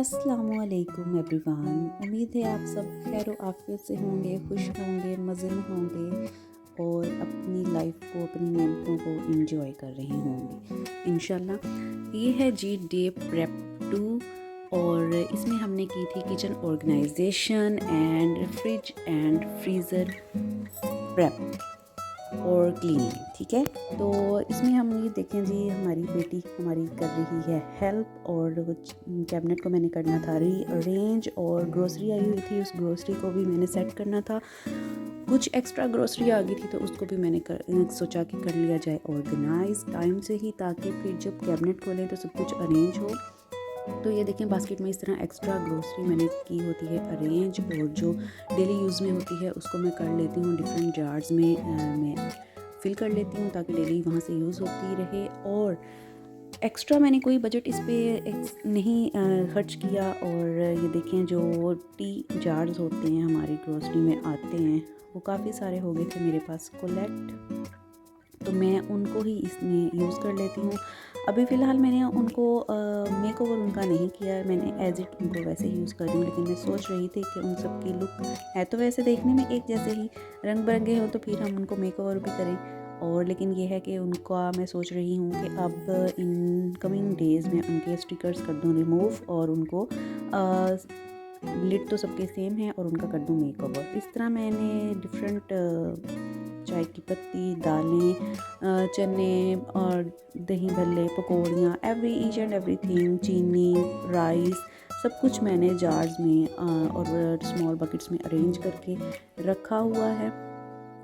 अस्सलामुअलैकुम एवरीवन। उम्मीद है आप सब खैर व आफियत से होंगे, खुश होंगे, मज़े में होंगे और अपनी लाइफ को, अपनी नेमतों को इंजॉय कर रहे होंगे इंशाल्लाह। ये है जी डे प्रेप 2 और इसमें हमने की थी kitchen organisation and fridge and freezer prep और क्लीनिंग। ठीक है, तो इसमें हम ये देखें जी, हमारी बेटी हमारी कर रही है हेल्प और कैबिनेट को मैंने करना था रीअरेंज और ग्रोसरी आई हुई थी, उस ग्रोसरी को भी मैंने सेट करना था। कुछ एक्स्ट्रा ग्रोसरी आ गई थी तो उसको भी मैंने सोचा कि कर लिया जाए ऑर्गेनाइज टाइम से ही, ताकि फिर जब कैबिनेट खोलें तो सब कुछ अरेंज हो। तो ये देखें, बास्केट में इस तरह एक्स्ट्रा ग्रोसरी मैंने की होती है अरेंज, और जो डेली यूज़ में होती है उसको मैं कर लेती हूँ डिफरेंट जार्स में मैं फिल कर लेती हूँ, ताकि डेली वहाँ से यूज़ होती रहे। और एक्स्ट्रा मैंने कोई बजट इस पर नहीं खर्च किया। और ये देखें, जो टी जार्स होते हैं हमारी ग्रोसरी में आते हैं, वो काफ़ी सारे हो गए थे मेरे पास कलेक्ट, तो मैं उनको ही इसमें यूज़ कर लेती हूँ। अभी फ़िलहाल मैंने उनको मेक ओवर उनका नहीं किया है, मैंने एज इट उनको वैसे ही यूज़ कर रही हूँ। लेकिन मैं सोच रही थी कि उन सब की लुक है तो वैसे देखने में एक जैसे ही, रंग बिरंगे हो, तो फिर हम उनको मेक ओवर भी करें। और लेकिन ये है कि उनका मैं सोच रही हूँ कि अब इन कमिंग डेज़ में उनके स्टिकर्स कर दूँ रिमूव, और उनको लिड तो सबके सेम है और उनका कर दूँ मेक ओवर। इस तरह मैंने डिफरेंट चाय की पत्ती, दालें, चने और दही भल्ले, पकौड़ियाँ, ईच एंड एवरीथिंग, चीनी, राइस, सब कुछ मैंने जार्स में और स्मॉल बकेट्स में अरेंज करके रखा हुआ है।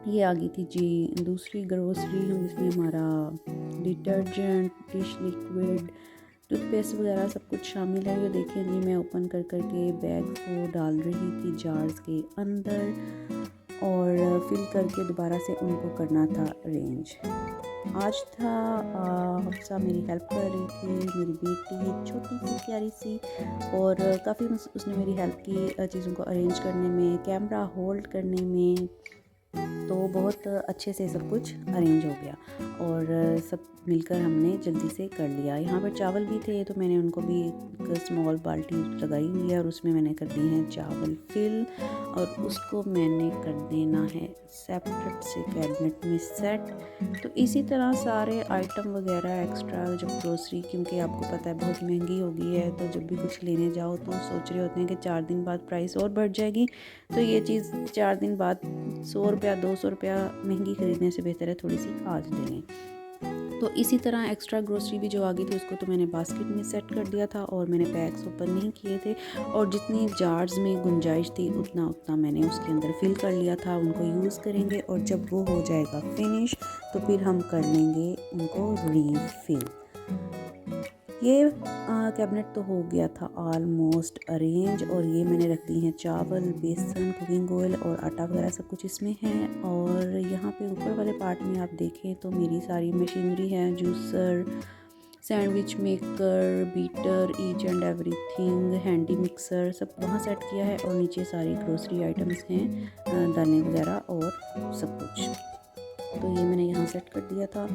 ये आ गई थी जी दूसरी ग्रोसरी, जिसमें हमारा डिटर्जेंट, डिश लिक्विड, टूथपेस्ट वगैरह सब कुछ शामिल है। ये देखिए जी, मैं ओपन कर करके बैग को डाल रही थी जार्स के अंदर और फिल करके दोबारा से उनको करना था अरेंज। आज था हफ्सा मेरी हेल्प कर रही थी, मेरी बेटी छोटी सी प्यारी सी, और काफ़ी उसने मेरी हेल्प की चीज़ों को अरेंज करने में, कैमरा होल्ड करने में। तो बहुत अच्छे से सब कुछ अरेंज हो गया और सब मिलकर हमने जल्दी से कर लिया। यहाँ पर चावल भी थे तो मैंने उनको भी एक स्मॉल बाल्टी लगाई हुई है और उसमें मैंने कर दिए हैं चावल फिल, और उसको मैंने कर देना है सेपरेट से कैबिनेट में सेट। तो इसी तरह सारे आइटम वगैरह एक्स्ट्रा जब ग्रोसरी, क्योंकि आपको पता है बहुत महंगी हो गई है, तो जब भी कुछ लेने जाओ तो सोच रहे होते हैं कि 4 दिन बाद प्राइस और बढ़ जाएगी, तो ये चीज़ 4 दिन बाद 100 रुपया 200 रुपया महंगी ख़रीदने से बेहतर है थोड़ी सी आज ले लें। तो इसी तरह एक्स्ट्रा ग्रोसरी भी जो आ गई थी उसको तो मैंने बास्केट में सेट कर दिया था और मैंने बैग्स ओपन नहीं किए थे, और जितनी जार्स में गुंजाइश थी उतना उतना मैंने उसके अंदर फिल कर लिया था। उनको यूज़ करेंगे और जब वो हो जाएगा फिनिश तो फिर हम कर लेंगे उनको रीफिल। ये कैबिनेट तो हो गया था ऑलमोस्ट अरेंज, और ये मैंने रख दी हैं चावल, बेसन, कुकिंग ऑयल और आटा वगैरह सब कुछ इसमें है। और यहाँ पे ऊपर वाले पार्ट में आप देखें तो मेरी सारी मशीनरी है, juicer, sandwich maker, beater, each and everything, handy mixer, सब वहाँ सेट किया है। और नीचे सारी ग्रोसरी आइटम्स हैं, दालें वगैरह और सब कुछ। तो ये मैंने यहाँ सेट कर दिया था,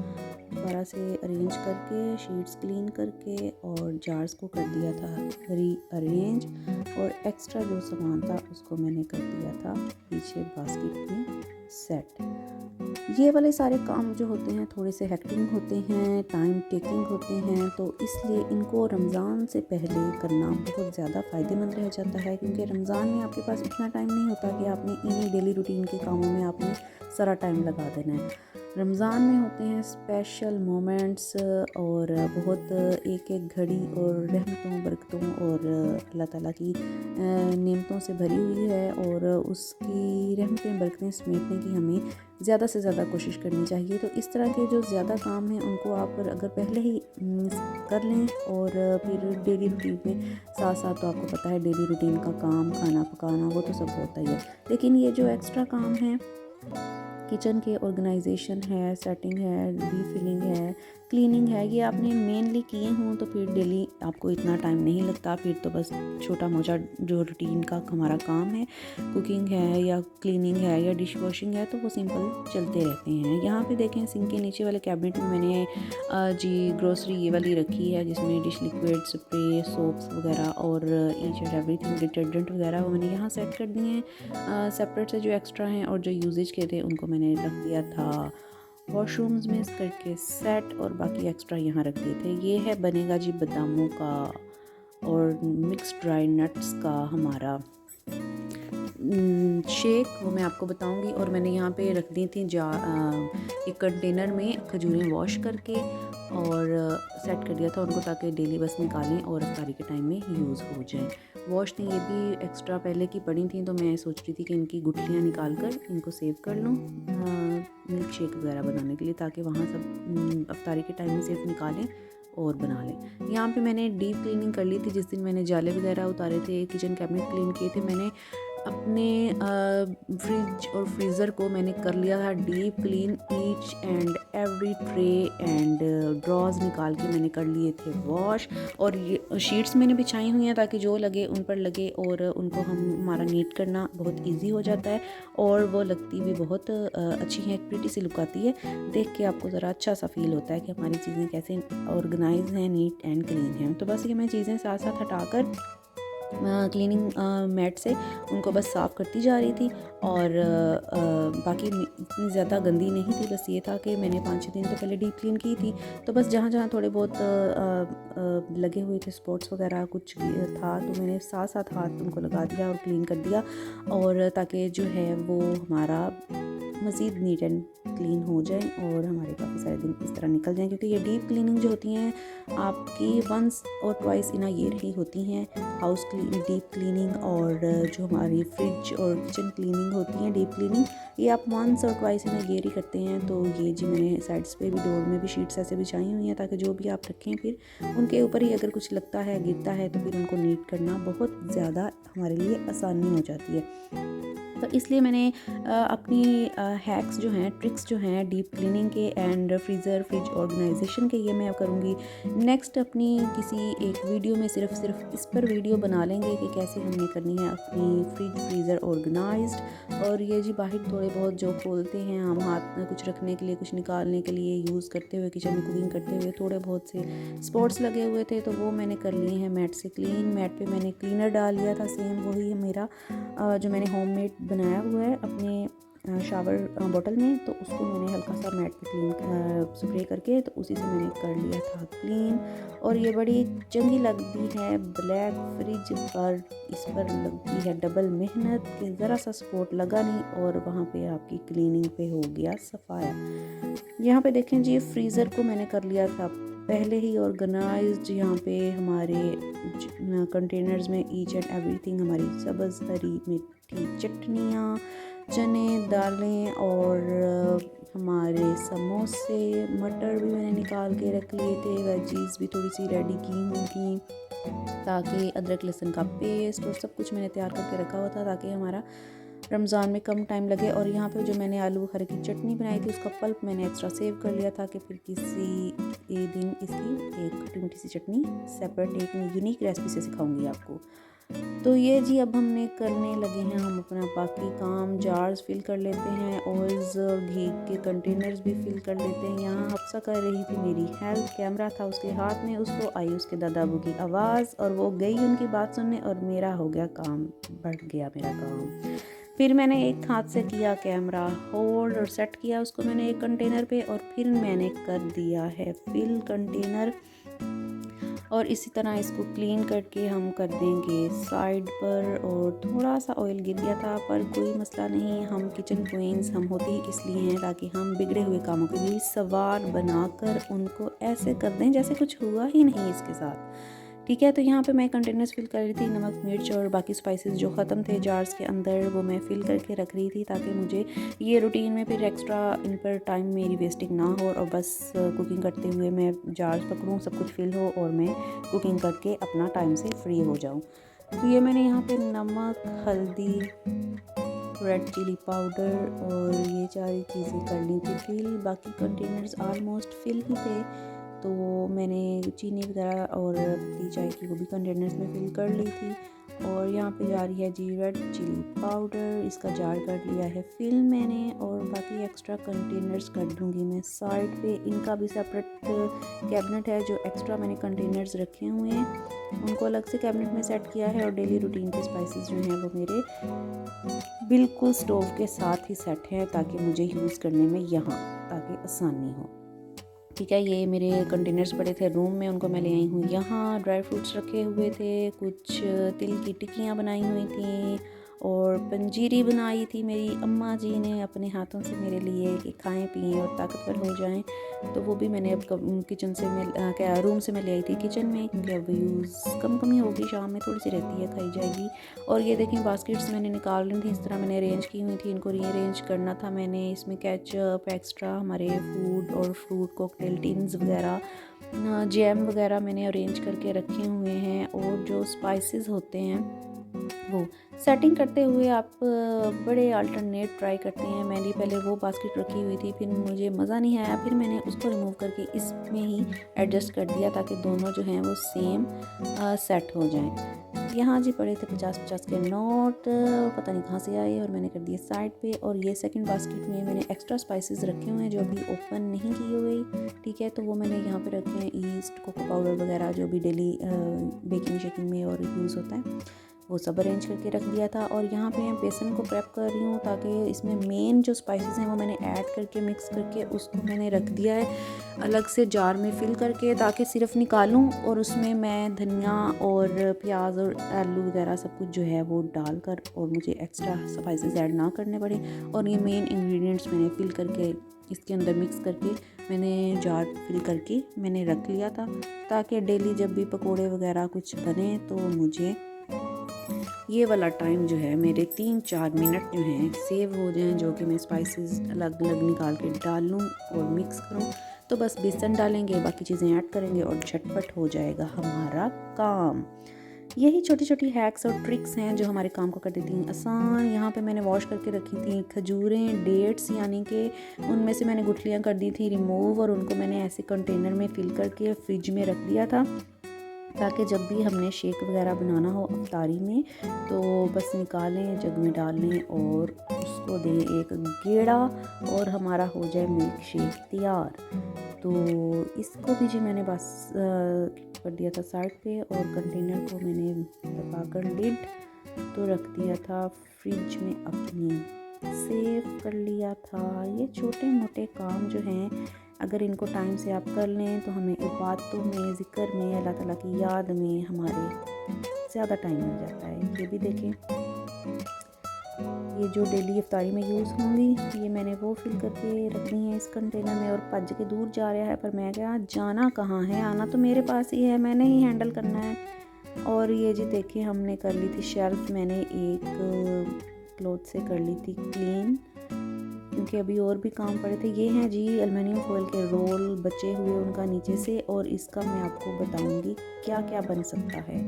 दोबारा से अरेंज करके, शीट्स क्लीन करके और जार्स को कर दिया था रीअरेंज, और एक्स्ट्रा जो सामान था उसको मैंने कर दिया था पीछे बास्केट में सेट। ये वाले सारे काम जो होते हैं थोड़े से हेक्टिक होते हैं, टाइम टेकिंग होते हैं, तो इसलिए इनको रमज़ान से पहले करना बहुत ज़्यादा फ़ायदेमंद रह जाता है, क्योंकि रमज़ान में आपके पास इतना टाइम नहीं होता कि आपने इन्हीं डेली रूटीन के कामों में आपने सारा टाइम लगा देना है। रमज़ान में होते हैं स्पेशल मोमेंट्स, और बहुत एक एक घड़ी और रहमतों, बरकतों और अल्लाह ताला की नेमतों से भरी हुई है, और उसकी रहमतें बरकतें समेटने की हमें ज़्यादा से ज़्यादा कोशिश करनी चाहिए। तो इस तरह के जो ज़्यादा काम हैं उनको आप अगर पहले ही कर लें, और फिर डेली रूटीन में साथ साथ, तो आपको पता है डेली रूटीन का काम, खाना पकाना, वो तो सब होता ही है, लेकिन ये जो एक्स्ट्रा काम है किचन के ऑर्गेनाइजेशन है, सेटिंग है, रीफिलिंग है, क्लीनिंग है, ये आपने मेनली किए हों तो फिर डेली आपको इतना टाइम नहीं लगता। फिर तो बस छोटा मोटा जो रूटीन का हमारा काम है, कुकिंग है या क्लीनिंग है या डिश वॉशिंग है, तो वो सिंपल चलते रहते हैं। यहाँ पे देखें सिंक के नीचे वाले कैबिनेट में मैंने जी ग्रोसरी ये वाली रखी है, जिसमें डिश लिक्विड, स्प्रे, सोप्स वगैरह और ईच एंड एवरीथिंग, डिटर्जेंट वगैरह वो मैंने यहाँ सेट कर दिए हैं सेपरेट से। जो एक्स्ट्रा हैं और जो यूजेज के थे उनको मैंने रख दिया था वॉशरूम्स में करके सेट, और बाकी एक्स्ट्रा यहाँ रख दिए थे। ये है बनेगा जी बादामों का और मिक्स ड्राई नट्स का हमारा शेक, वो मैं आपको बताऊंगी। और मैंने यहाँ पे रख दी थी एक कंटेनर में खजूरें वॉश करके और सेट कर दिया था उनको, ताकि डेली बस निकालें और अफ्तारी के टाइम में यूज़ हो जाए। वॉश थी ये भी एक्स्ट्रा पहले की पड़ी थी, तो मैं सोच रही थी कि इनकी गुठलियाँ निकाल कर इनको सेव कर लूँ मिल्क शेक वगैरह बनाने के लिए, ताकि वहाँ सब अफ्तारी के टाइम में सिर्फ निकालें और बना लें। यहाँ पे मैंने डीप क्लीनिंग कर ली थी। जिस दिन मैंने जाले वगैरह उतारे थे, किचन कैबिनेट क्लीन किए थे, मैंने अपने फ्रिज और फ्रीज़र को मैंने कर लिया था deep clean. Each and every tray and drawers निकाल के मैंने कर लिए थे वॉश। और ये शीट्स मैंने बिछाई हुई हैं ताकि जो लगे उन पर लगे, और उनको हमारा नीट करना बहुत इजी हो जाता है और वो लगती भी बहुत अच्छी हैं, एक प्रीटी सी लुक आती है। देख के आपको ज़रा अच्छा सा फील होता है कि हमारी चीज़ें कैसे ऑर्गेनाइज हैं, नीट एंड क्लीन हैं। तो बस ये मैं चीज़ें साथ साथ हटाकर क्लीनिंग मैट से उनको बस साफ़ करती जा रही थी। और बाकी इतनी ज़्यादा गंदी नहीं थी, बस ये था कि मैंने 5-6 दिन तो पहले डीप क्लीन की थी, तो बस जहाँ जहाँ थोड़े बहुत लगे हुए थे स्पॉट्स वगैरह कुछ था, तो मैंने साथ साथ हाथ उनको लगा दिया और क्लीन कर दिया, और ताकि जो है वो हमारा मज़ीद नीट एंड क्लीन हो जाए और हमारे काफ़ी सारे दिन इस तरह निकल जाएं। क्योंकि ये डीप क्लीनिंग जो होती हैं आपकी वंस और ट्वाइस इन अ ईयर ही होती हैं। हाउस डीप क्लीनिंग और जो हमारी फ्रिज और किचन क्लीनिंग होती है डीप क्लीनिंग, ये आप वंस और ट्वाइस इन अ ईयर ही करते हैं। तो ये जी मैंने साइड्स पे भी, डोर में भी शीट्स ऐसे बिछाई हुई हैं, ताकि जो भी आप रखें फिर उनके ऊपर ही अगर कुछ लगता है, गिरता है, तो फिर उनको नीट करना बहुत ज़्यादा हमारे लिए आसानी हो जाती है। तो इसलिए मैंने अपनी हैक्स जो हैं, ट्रिक्स जो हैं डीप क्लीनिंग के एंड फ्रीज़र फ्रिज ऑर्गेनाइजेशन के, ये मैं करूँगी नेक्स्ट अपनी किसी एक वीडियो में। सिर्फ इस पर वीडियो बना लेंगे कि कैसे हमने करनी है अपनी फ्रिज फ्रीज़र ऑर्गेनाइज्ड। और ये जी बाहर थोड़े बहुत जो खोलते हैं हम हाथ में कुछ रखने के लिए, कुछ निकालने के लिए यूज़ करते हुए, किचन में कुकिंग करते हुए थोड़े बहुत से स्पॉट्स लगे हुए थे, तो वो मैंने कर लिए हैं मैट से क्लीन। मैट पे मैंने क्लीनर डाल लिया था, सेम वही है मेरा जो मैंने होममेड बनाया हुआ है अपने शावर बॉटल में, तो उसको मैंने हल्का सा मैट पे क्लीन स्प्रे करके, तो उसी से मैंने कर लिया था क्लीन। और ये बड़ी चंगी लगती है ब्लैक फ्रिज पर, इस पर लगती है डबल मेहनत कि ज़रा सा सपोर्ट लगा नहीं और वहाँ पे आपकी क्लीनिंग पे हो गया सफाया। यहाँ पे देखें जी, फ्रीज़र को मैंने कर लिया था पहले ही ऑर्गेनाइज्ड। यहाँ पे हमारे कंटेनर्स में ईच एंड एवरीथिंग, हमारी सब्ज़ हरी मिठी चटनियाँ, चने, दालें और हमारे समोसे, मटर भी मैंने निकाल के रख लिए थे। वेजीज़ भी थोड़ी सी रेडी की हुई थी, ताकि अदरक लहसुन का पेस्ट और सब कुछ मैंने तैयार करके रखा हुआ था, ताकि हमारा रमज़ान में कम टाइम लगे। और यहाँ पे जो मैंने आलू बुखारे की चटनी बनाई थी, उसका पल्प मैंने एक्स्ट्रा सेव कर लिया था कि फिर किसी दिन इसकी एक खट्टी मीठी सी चटनी सेपरेट एक यूनिक रेसिपी से सिखाऊंगी आपको। तो ये जी अब हमने करने लगे हैं हम अपना बाकी काम। जार्स फिल कर लेते हैं, ऑयल्स और घी के कंटेनर्स भी फिल कर लेते हैं। यहाँ हफ्सा कर रही थी मेरी हेल्प, कैमरा था उसके हाथ में, उसको आई उसके दादा अबू की आवाज़ और वो गई उनकी बात सुनने, और मेरा हो गया काम, बढ़ गया मेरा काम। फिर मैंने एक हाथ से किया कैमरा होल्ड और सेट किया उसको मैंने एक कंटेनर पे, और फिर मैंने कर दिया है फिल कंटेनर। और इसी तरह इसको क्लीन करके हम कर देंगे साइड पर। और थोड़ा सा ऑयल गिर गया था, पर कोई मसला नहीं, हम किचन क्वींस हम होती ही इसलिए हैं ताकि हम बिगड़े हुए कामों के भी सवार बनाकर उनको ऐसे कर दें जैसे कुछ हुआ ही नहीं इसके साथ। ठीक है, तो यहाँ पे मैं कंटेनर्स फिल कर रही थी, नमक, मिर्च और बाकी स्पाइसेस जो ख़त्म थे जार्स के अंदर, वो मैं फ़िल करके रख रही थी, ताकि मुझे ये रूटीन में फिर एक्स्ट्रा इन पर टाइम मेरी वेस्टिंग ना हो, और बस कुकिंग करते हुए मैं जार्स पकड़ूँ, सब कुछ फिल हो और मैं कुकिंग करके अपना टाइम से फ्री हो जाऊँ। तो ये मैंने यहाँ पे नमक, हल्दी रेड चिली पाउडर और ये सारी चीज़ें कर ली थी फिल। बाकी कंटेनर्स ऑलमोस्ट फिल ही थे, तो मैंने चीनी वगैरह और पत्ती चाय की वो भी कंटेनर्स में फिल कर ली थी। और यहाँ पे जा रही है जी रेड चिली पाउडर, इसका जार कर लिया है फिल मैंने। और बाकी एक्स्ट्रा कंटेनर्स कर दूँगी मैं साइड पे। इनका भी सेपरेट कैबिनेट है, जो एक्स्ट्रा मैंने कंटेनर्स रखे हुए हैं उनको अलग से कैबिनेट में सेट किया है। और डेली रूटीन के स्पाइसेस जो हैं वो मेरे बिल्कुल स्टोव के साथ ही सेट हैं, ताकि मुझे यूज़ करने में यहाँ ताकि आसानी हो। ठीक है, ये मेरे कंटेनर्स पड़े थे रूम में, उनको मैं ले आई हूँ यहाँ। ड्राई फ्रूट्स रखे हुए थे, कुछ तिल की टिक्कियाँ बनाई हुई थी और पंजीरी बनाई थी मेरी अम्मा जी ने अपने हाथों से मेरे लिए कि खाएं पिएं और ताकतवर हो जाएं। तो वो भी मैंने अब किचन से क्या रूम से मैं ले आई थी किचन में, क्योंकि अब यूज़ कम ही होगी, शाम में थोड़ी सी रहती है, खाई जाएगी। और ये देखें बास्केट्स मैंने निकाल ली थी, इस तरह मैंने अरेंज की हुई थी, इनको रीअरेंज करना था मैंने। इसमें केचप एक्स्ट्रा, हमारे फूड और फ्रूट कॉकटेल टिन्स वगैरह, जैम वगैरह मैंने अरेंज करके रखे हुए हैं। और जो स्पाइसेस होते हैं वो सेटिंग करते हुए आप बड़े अल्टरनेट ट्राई करते हैं। मैंने पहले वो बास्केट रखी हुई थी, फिर मुझे मज़ा नहीं आया, फिर मैंने उसको रिमूव करके इसमें ही एडजस्ट कर दिया ताकि दोनों जो हैं वो सेम सेट हो जाएं। यहाँ जी पड़े थे 50-50 के नोट, पता नहीं कहाँ से आए, और मैंने कर दिए साइड पे। और ये सेकंड बास्केट में मैंने एक्स्ट्रा स्पाइसेस रखे हुए हैं जो अभी ओपन नहीं किए हुए। ठीक है, तो वो मैंने यहाँ पे रखे हैं, ईस्ट, कोको पाउडर वगैरह जो भी डेली बेकिंग शेकिंग में और यूज़ होता है, वो सब अरेंज करके रख दिया था। और यहाँ पे मैं बेसन को प्रेप कर रही हूँ ताकि इसमें मेन जो स्पाइसेस हैं वो मैंने ऐड करके मिक्स करके उसको मैंने रख दिया है अलग से जार में फिल करके, ताकि सिर्फ निकालूँ और उसमें मैं धनिया और प्याज और आलू वगैरह सब कुछ जो है वो डालकर, और मुझे एक्स्ट्रा स्पाइसेस ऐड ना करने पड़े। और ये मेन इंग्रेडिएंट्स मैंने फिल करके इसके अंदर मिक्स करके मैंने जार फिल करके मैंने रख लिया था, ताकि डेली जब भी पकोड़े वगैरह कुछ बने तो मुझे ये वाला टाइम जो है मेरे 3-4 मिनट जो हैं सेव हो जाएं, जो कि मैं स्पाइसेस अलग अलग निकाल के डाल लूँ और मिक्स करूँ। तो बस बेसन डालेंगे, बाकी चीज़ें ऐड करेंगे और झटपट हो जाएगा हमारा काम। यही छोटी छोटी हैक्स और ट्रिक्स हैं जो हमारे काम को कर देती हैं आसान। यहाँ पे मैंने वॉश करके रखी थी खजूरें, डेट्स, यानी कि उनमें से मैंने गुठलियाँ कर दी थी रिमूव, और उनको मैंने ऐसे कंटेनर में फिल करके फ्रिज में रख दिया था, ताकि जब भी हमने शेक वगैरह बनाना हो अफ्तारी में तो बस निकालें, जग में डाल लें और उसको दें एक गेड़ा और हमारा हो जाए मिल्क शेक तैयार। तो इसको भी जी मैंने बस कर दिया था साइड पे, और कंटेनर को मैंने दबाकर लिड तो रख दिया था फ्रिज में, अपनी सेव कर लिया था। ये छोटे मोटे काम जो हैं अगर इनको टाइम से आप कर लें तो हमें इबादतों में, ज़िक्र में, अल्लाह ताला की याद में हमारे ज़्यादा टाइम मिल जाता है। ये भी देखें, ये जो डेली इफ्तारी में यूज़ होंगी ये मैंने वो फिल करके रख दी हैं इस कंटेनर में। और भज के दूर जा रहा है, पर मैं क्या, जाना कहाँ है, आना तो मेरे पास ही है, मैंने ही हैंडल करना है। और ये जी देखिए हमने कर ली थी शेल्फ़, मैंने एक क्लॉथ से कर ली थी क्लीन, क्योंकि अभी और भी काम पड़े थे। ये हैं जी एल्युमिनियम फॉइल के रोल बचे हुए उनका नीचे से, और इसका मैं आपको बताऊंगी क्या क्या बन सकता है।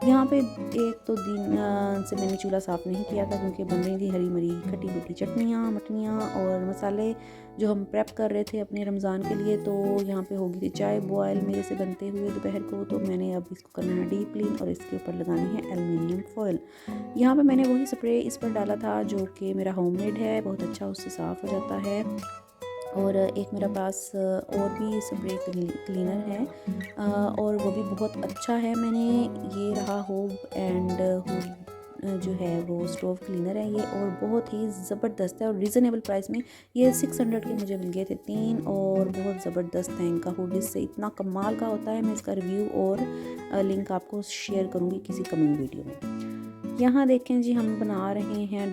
यहाँ पे एक तो दिन से मैंने चूल्हा साफ़ नहीं किया था, क्योंकि बन रही थी हरी मरी खट्टी मीठी चटनियाँ, मटनियाँ और मसाले जो हम प्रेप कर रहे थे अपने रमज़ान के लिए। तो यहाँ पे होगी थी चाय बॉयल मेरे से बनते हुए दोपहर को, तो मैंने अब इसको करना है डीप क्लीन और इसके ऊपर लगानी है एल्युमिनियम फॉइल। यहाँ पे मैंने वही स्प्रे इस पर डाला था जो कि मेरा होममेड है, बहुत अच्छा उससे साफ़ हो जाता है। और एक मेरे पास और भी स्प्रे क्लीनर है और वो भी बहुत अच्छा है। मैंने ये रहा होब एंड जो है वो स्टोव क्लीनर है ये, और बहुत ही ज़बरदस्त है और रीज़नेबल प्राइस में ये 600 के मुझे मिल गए थे 3, और बहुत ज़बरदस्त है इनका हुड, इससे इतना कमाल का होता है। मैं इसका रिव्यू और लिंक आपको शेयर करूँगी किसी कमिंग वीडियो में। यहाँ देखें जी हम बना रहे हैं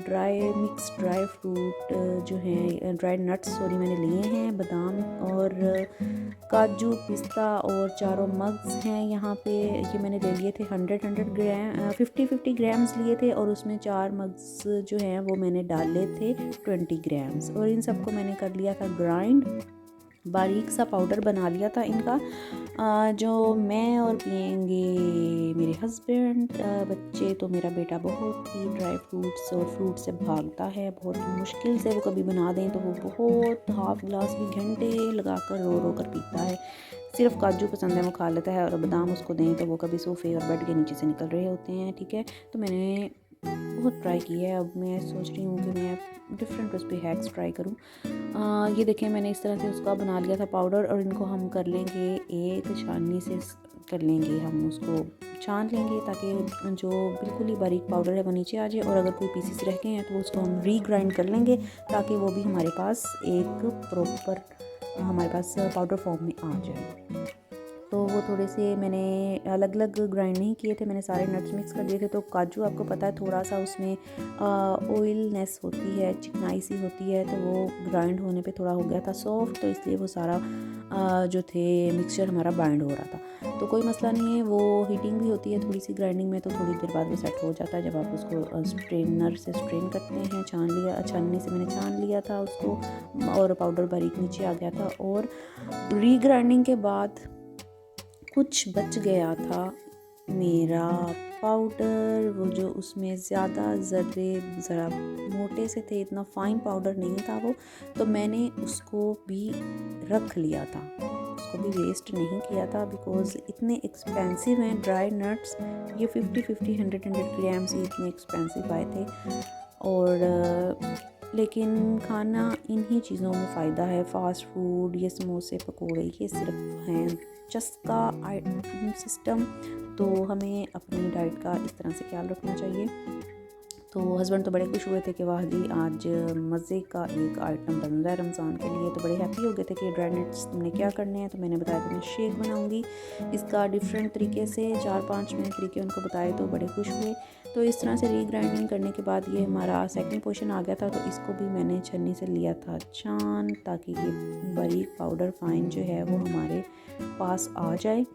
मिक्स ड्राई फ्रूट जो है ड्राई नट्स सॉरी मैंने लिए हैं, बादाम और काजू, पिस्ता, और चारों मग्स हैं यहाँ पे। ये मैंने ले लिए थे 100 ग्राम 50 ग्राम्स लिए थे, और उसमें 4 मग्स जो हैं वो मैंने डाले थे 20 ग्राम्स, और इन सबको मैंने कर लिया था ग्राइंड। बारीक सा पाउडर बना लिया था इनका, जो मैं और पियेंगे मेरे हस्बैंड। बच्चे तो मेरा बेटा बहुत ही ड्राई फ्रूट्स और फ्रूट से भागता है, बहुत मुश्किल से वो कभी बना दें तो वो बहुत हाफ़ गिलास भी घंटे लगा कर रो रो कर पीता है। सिर्फ काजू पसंद है वो खा लेता है, और बादाम उसको दें तो वो कभी सोफ़े और बेड के नीचे से निकल रहे होते हैं। ठीक है, तो मैंने बहुत ट्राई किया है, अब मैं सोच रही हूँ कि मैं डिफरेंट उस पर हैक्स ट्राई करूँ। ये देखें, मैंने इस तरह से उसका बना लिया था पाउडर, और इनको हम कर लेंगे एक छाननी से कर लेंगे, हम उसको छान लेंगे ताकि जो बिल्कुल ही बारीक पाउडर है वो नीचे आ जाए, और अगर कोई पीसेस रह गए हैं तो उसको हम रीग्राइंड कर लेंगे ताकि वो भी हमारे पास एक प्रॉपर हमारे पास पाउडर फॉर्म में आ जाए। तो वो थोड़े से मैंने अलग अलग ग्राइंड नहीं किए थे, मैंने सारे नट्स मिक्स कर दिए थे। तो काजू आपको पता है थोड़ा सा उसमें ऑयलनेस होती है, चिकनाई सी होती है, तो वो ग्राइंड होने पे थोड़ा हो गया था सॉफ्ट, तो इसलिए वो सारा जो थे मिक्सचर हमारा बाइंड हो रहा था। तो कोई मसला नहीं है, वो हीटिंग भी होती है थोड़ी सी ग्राइंडिंग में, तो थोड़ी देर बाद वो सेट हो जाता है जब आप उसको स्ट्रेनर से स्ट्रेन करते हैं। छानने से मैंने छान लिया था उसको, और पाउडर बारीक नीचे आ गया था। और रीग्राइंडिंग के बाद कुछ बच गया था मेरा पाउडर, वो जो उसमें ज़्यादा ज़रा मोटे से थे, इतना फ़ाइन पाउडर नहीं था वो, तो मैंने उसको भी रख लिया था, उसको भी वेस्ट नहीं किया था, बिकॉज़ इतने एक्सपेंसिव हैं ड्राई नट्स। ये 50-50 100 ग्राम्स ही इतने एक्सपेंसिव आए थे। और लेकिन खाना इन्हीं चीज़ों में फ़ायदा है। फ़ास्ट फूड, ये समोसे पकोड़े, ये सिर्फ हैं चस्का सिस्टम। तो हमें अपनी डाइट का इस तरह से ख्याल रखना चाहिए। तो हस्बैंड तो बड़े खुश हुए थे कि वाह जी, आज मज़े का एक आइटम बन रहा है रमज़ान के लिए। तो बड़े हैप्पी हो गए थे कि ड्राई नट्स तुमने क्या करने हैं। तो मैंने बताया कि मैं शेक बनाऊंगी इसका डिफरेंट तरीके से, 4-5 मैंने तरीके उनको बताए, तो बड़े खुश हुए। तो इस तरह से रीग्राइंडिंग करने के बाद ये हमारा सेकंड पोर्शन आ गया था, तो इसको भी मैंने छन्नी से लिया था छान, ताकि ये बारीक पाउडर फाइन जो है वो हमारे पास आ जाए,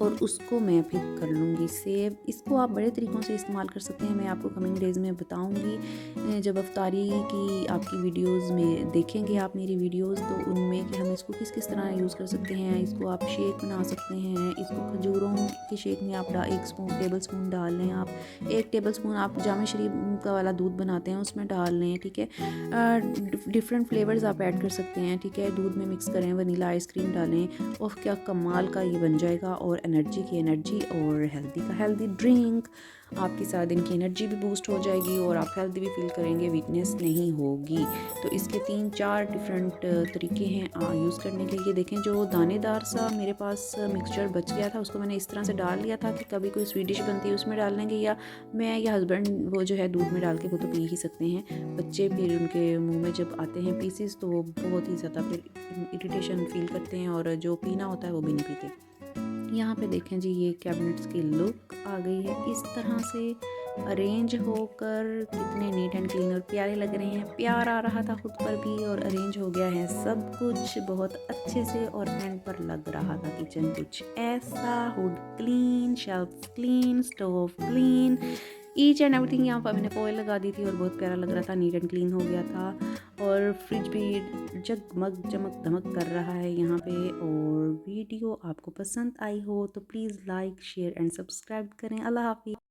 और उसको मैं फिर कर लूँगी सेव। इसको आप बड़े तरीक़ों से इस्तेमाल कर सकते हैं, मैं आपको कमिंग डेज़ में बताऊँगी। जब अफ्तारी की आपकी वीडियोज़ में देखेंगे आप मेरी वीडियोज़, तो उनमें कि हम इसको किस किस तरह यूज़ कर सकते हैं। इसको आप शेक बना सकते हैं, इसको खजूरों के शेक में आप 1 टेबल स्पून डाल लें। आप 1 टेबल स्पून आप जामे शरीफ का वाला दूध बनाते हैं उसमें डाल लें। ठीक है, डिफरेंट फ्लेवर्स आप ऐड कर सकते हैं। ठीक है, दूध में मिक्स करें, वनीला आइसक्रीम डालें, और क्या कमाल का ये बन जाएगा। और एनर्जी की एनर्जी, और हेल्दी का हेल्दी ड्रिंक। आपकी सारा दिन की एनर्जी भी बूस्ट हो जाएगी, और आप हेल्दी भी फील करेंगे, वीकनेस नहीं होगी। तो इसके 3-4 डिफरेंट तरीके हैं यूज़ करने के। ये देखें, जो दानेदार सा मेरे पास मिक्सचर बच गया था, उसको मैंने इस तरह से डाल लिया था कि कभी कोई स्वीट डिश बनती है उसमें डाल लेंगे, या मैं या हस्बैंड वो जो है दूध में डाल के वो तो पी ही सकते हैं। बच्चे फिर उनके मुँह में जब आते हैं पीसेस, तो वो बहुत ही ज़्यादा फिर इरिटेशन फील करते हैं, और जो पीना होता है वो भी नहीं पीते। यहाँ पे देखें जी, ये कैबिनेट्स की लुक आ गई है इस तरह से अरेंज होकर, कितने नीट एंड क्लीन और प्यारे लग रहे हैं। प्यार आ रहा था खुद पर भी, और अरेंज हो गया है सब कुछ बहुत अच्छे से, और एंड पर लग रहा था किचन कुछ ऐसा, hood clean, shelf clean, stove clean, each and everything. यहाँ पर मैंने फॉयल लगा दी थी और बहुत प्यारा लग रहा था, नीट एंड क्लीन हो गया था। और फ्रिज भी जगमग चमक धमक कर रहा है यहाँ पे। और वीडियो आपको पसंद आई हो तो please like, share and subscribe करें। अल्लाह हाफिज़।